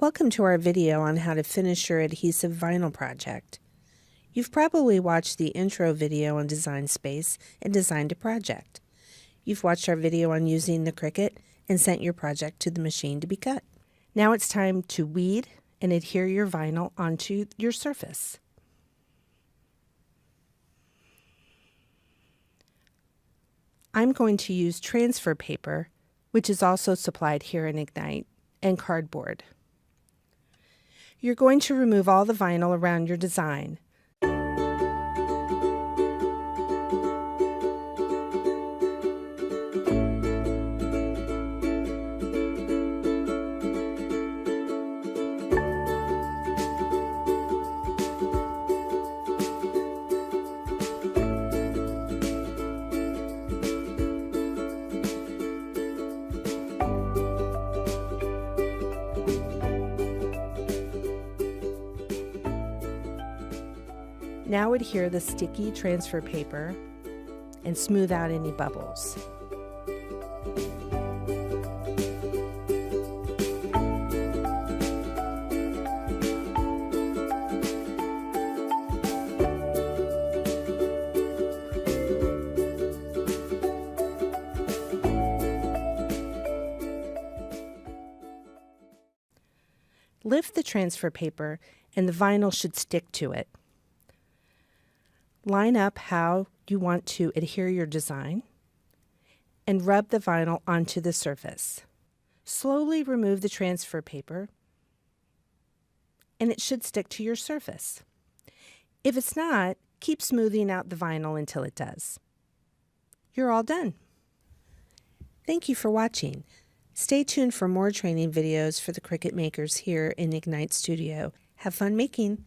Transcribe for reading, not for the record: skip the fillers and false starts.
Welcome to our video on how to finish your adhesive vinyl project. You've probably watched the intro video on Design Space and designed a project. You've watched our video on using the Cricut and sent your project to the machine to be cut. Now it's time to weed and adhere your vinyl onto your surface. I'm going to use transfer paper, which is also supplied here in Ignite, and cardboard. You're going to remove all the vinyl around your design. Now adhere the sticky transfer paper and smooth out any bubbles. Lift the transfer paper and the vinyl should stick to it. Line up how you want to adhere your design and rub the vinyl onto the surface. Slowly remove the transfer paper and it should stick to your surface. If it's not, keep smoothing out the vinyl until it does. You're all done. Thank you for watching. Stay tuned for more training videos for the Cricut makers here in Ignite Studio. Have fun making!